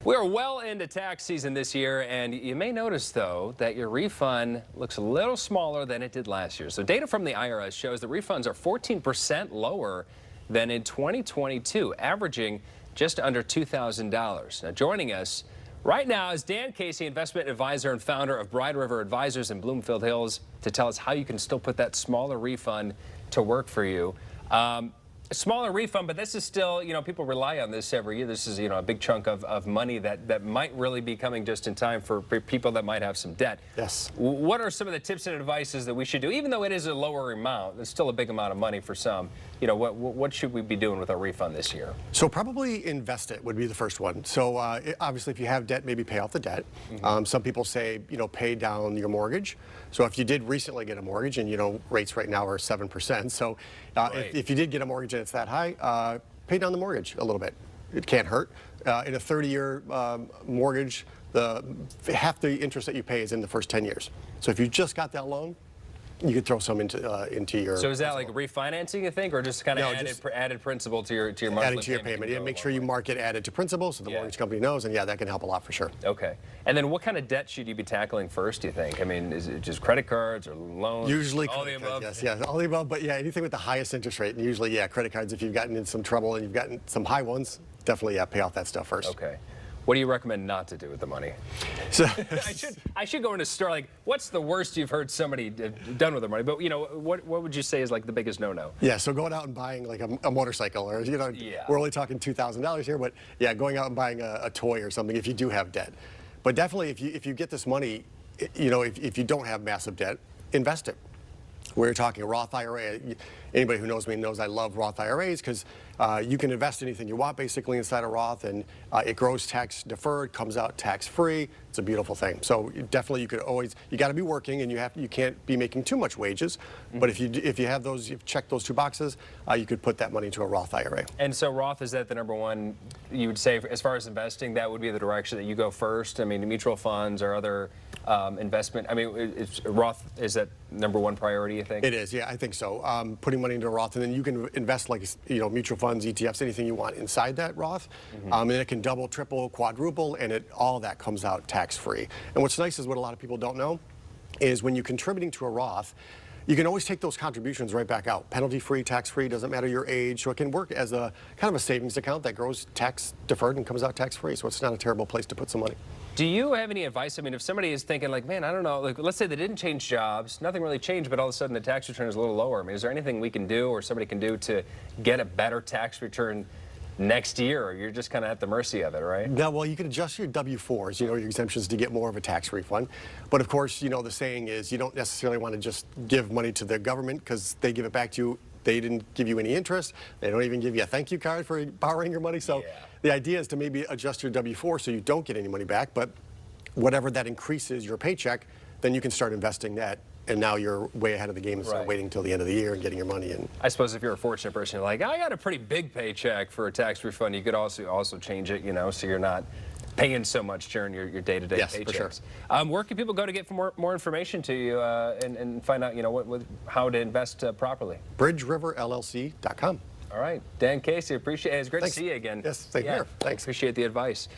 We are well into tax season this year, and you may notice, though, that your refund looks a little smaller than it did last year. So data from the IRS shows that refunds are 14% lower than in 2022, averaging just under $2,000. Now, joining us right now is Dan Casey, investment advisor and founder of Bride River Advisors in Bloomfield Hills, to tell us how you can still put that smaller refund to work for you. A smaller refund, but this is still, people rely on this every year. This is, a big chunk of money that might really be coming just in time for people that might have some debt. Yes. What are some of the tips and advices that we should do? Even though it is a lower amount, it's still a big amount of money for some. What should we be doing with our refund this year? So probably invest it would be the first one. So obviously if you have debt, maybe pay off the debt. Some people say, pay down your mortgage. So if you did recently get a mortgage and, rates right now are 7%. So if you did get a mortgage and it's that high, pay down the mortgage a little bit. It can't hurt. In a 30-year mortgage, half the interest that you pay is in the first 10 years. So if you just got that loan, you could throw some into your. So is that like refinancing, you think, or just kind of added principal to your monthly added to your payment? Yeah, make sure you mark it added to principal so the mortgage company knows, and yeah, that can help a lot for sure. Okay. And then what kind of debt should you be tackling first, do you think? I mean, is it just credit cards or loans? Usually all the above. Yes, all the above, but yeah, anything with the highest interest rate, and usually, yeah, credit cards, if you've gotten in some trouble and you've gotten some high ones, definitely, yeah, pay off that stuff first. Okay. What do you recommend not to do with the money? So I should go into a store, like, what's the worst you've heard somebody done with their money? But, what would you say is like the biggest no-no? Yeah, so going out and buying like a motorcycle or, we're only talking $2,000 here, but yeah, going out and buying a toy or something if you do have debt. But definitely if you get this money, if you don't have massive debt, invest it. We're talking a Roth IRA. Anybody who knows me knows I love Roth IRAs because you can invest anything you want basically inside a Roth, and it grows tax deferred, comes out tax free. It's a beautiful thing. So definitely you got to be working, and you can't be making too much wages. But if you have those, you've checked those two boxes, you could put that money into a Roth IRA. And so Roth, is that the number one you would say as far as investing? That would be the direction that you go first. I mean, mutual funds or other investment. I mean, Roth, is that number one priority, you think? It is, yeah, I think so. Putting money into a Roth, and then you can invest like, mutual funds, ETFs, anything you want inside that Roth. And it can double, triple, quadruple, and all that comes out tax-free. And what's nice is what a lot of people don't know is when you're contributing to a Roth, you can always take those contributions right back out. Penalty-free, tax-free, doesn't matter your age. So it can work as a kind of a savings account that grows tax-deferred and comes out tax-free. So it's not a terrible place to put some money. Do you have any advice? I mean, if somebody is thinking like, man, I don't know, like let's say they didn't change jobs, nothing really changed, but all of a sudden the tax return is a little lower. I mean, is there anything we can do or somebody can do to get a better tax return next year, or you're just kind of at the mercy of it, right? Yeah, well, you can adjust your W-4s, your exemptions to get more of a tax refund. But of course, the saying is you don't necessarily want to just give money to the government because they give it back to you. They didn't give you any interest. They don't even give you a thank you card for borrowing your money. So the idea is to maybe adjust your W-4 so you don't get any money back, but whatever that increases your paycheck, then you can start investing that. And now you're way ahead of the game instead of waiting until the end of the year and getting your money in. I suppose if you're a fortunate person, you're like, I got a pretty big paycheck for a tax refund, you could also change it, so you're not paying so much during your day-to-day paychecks. For sure. Where can people go to get more information to you and find out, how to invest properly? BridgeRiverLLC.com. All right. Dan Casey, appreciate it. It's great to see you again. Yes, same here. Thanks. Appreciate the advice.